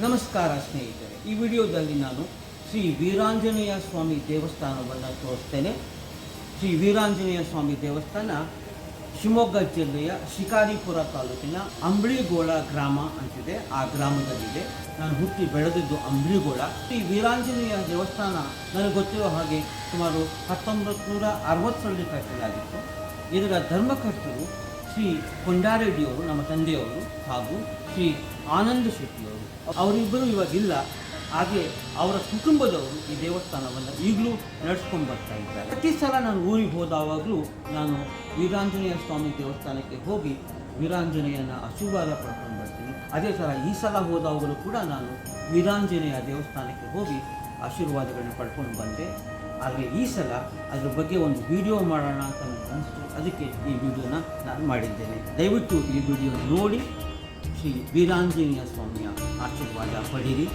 ನಮಸ್ಕಾರ ಸ್ನೇಹಿತರೆ, ಈ ವಿಡಿಯೋದಲ್ಲಿ ನಾನು ಶ್ರೀ ವೀರಾಂಜನೇಯ ಸ್ವಾಮಿ ದೇವಸ್ಥಾನವನ್ನು ತೋರಿಸ್ತೇನೆ. ಶ್ರೀ ವೀರಾಂಜನೇಯ ಸ್ವಾಮಿ ದೇವಸ್ಥಾನ ಶಿವಮೊಗ್ಗ ಜಿಲ್ಲೆಯ ಶಿಕಾರಿಪುರ ತಾಲೂಕಿನ ಅಂಬ್ಲಿಗೋಳ ಗ್ರಾಮ ಅಂತಿದೆ. ಆ ಗ್ರಾಮದಲ್ಲಿದೆ. ನಾನು ಹುಟ್ಟಿ ಬೆಳೆದಿದ್ದು ಅಂಬ್ಲಿಗೋಳ. ಈ ವೀರಾಂಜನೇಯ ದೇವಸ್ಥಾನ ನನಗೆ ಗೊತ್ತಿರೋ ಹಾಗೆ ಸುಮಾರು 1960ರಲ್ಲಿ ಕಟ್ಟಲಾಗಿತ್ತು. ಇದರ ಧರ್ಮಕರ್ತರು ಶ್ರೀ ಕೊಂಡಾಯ್ ರೆಡ್ಡಿಯವರು, ನಮ್ಮ ತಂದೆಯವರು, ಹಾಗೂ ಶ್ರೀ ಆನಂದ್ ಶೆಟ್ಟಿಯವರು. ಅವರಿಬ್ಬರು ಇವಾಗಿಲ್ಲ. ಹಾಗೆ ಅವರ ಕುಟುಂಬದವರು ಈ ದೇವಸ್ಥಾನವನ್ನು ಈಗಲೂ ನಡೆಸ್ಕೊಂಡು ಬರ್ತಾ ಇದ್ದಾರೆ. ಪ್ರತಿ ಸಲ ನಾನು ಊರಿಗೆ ಹೋದಾವಾಗಲೂ ನಾನು ವೀರಾಂಜನೇಯ ಸ್ವಾಮಿ ದೇವಸ್ಥಾನಕ್ಕೆ ಹೋಗಿ ವೀರಾಂಜನೇಯನ ಆಶೀರ್ವಾದ ಪಡ್ಕೊಂಡು ಬರ್ತೀನಿ. ಅದೇ ಥರ ಈ ಸಲ ಹೋದಾಗಲೂ ಕೂಡ ನಾನು ವೀರಾಂಜನೇಯ ದೇವಸ್ಥಾನಕ್ಕೆ ಹೋಗಿ ಆಶೀರ್ವಾದಗಳನ್ನ ಪಡ್ಕೊಂಡು ಬಂದೆ. ಆದರೆ ಈ ಸಲ ಅದ್ರ ಬಗ್ಗೆ ಒಂದು ವಿಡಿಯೋ ಮಾಡೋಣ ಅಂತ ನನಗೆ ಅನಿಸ್ತು. ಅದಕ್ಕೆ ಈ ವಿಡಿಯೋನ ನಾನು ಮಾಡಿದ್ದೇನೆ. ದಯವಿಟ್ಟು ಈ ವಿಡಿಯೋ ನೋಡಿ ಶ್ರೀ ವೀರಾಂಜನೇಯ ಸ್ವಾಮಿಯ ಆಶೀರ್ವಾದ ಪಡೀರಿ.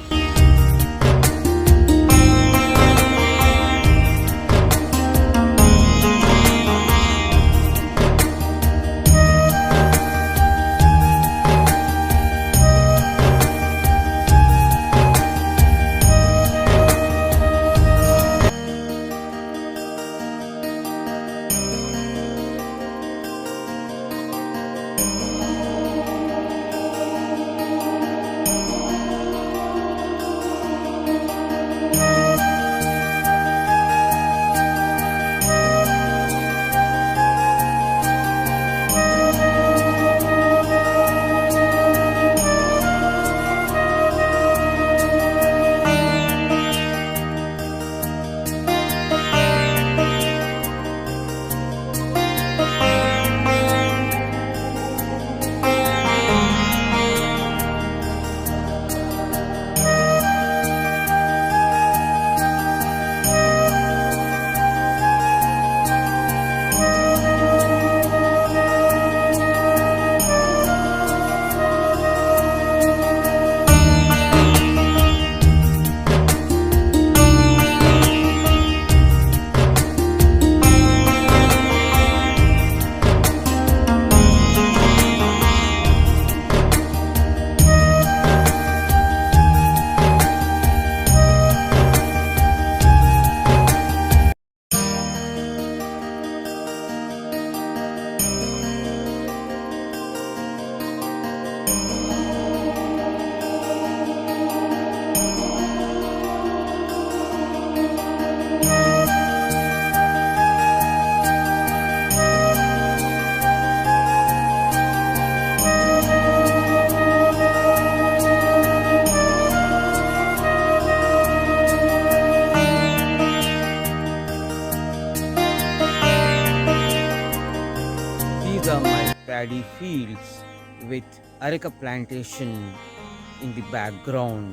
Paddy fields with areca plantation in the background,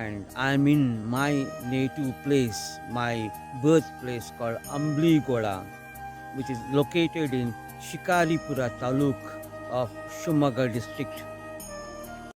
and I'm in my native place, my birthplace called Ambligola, which is located in Shikaripura taluk of Shimoga district.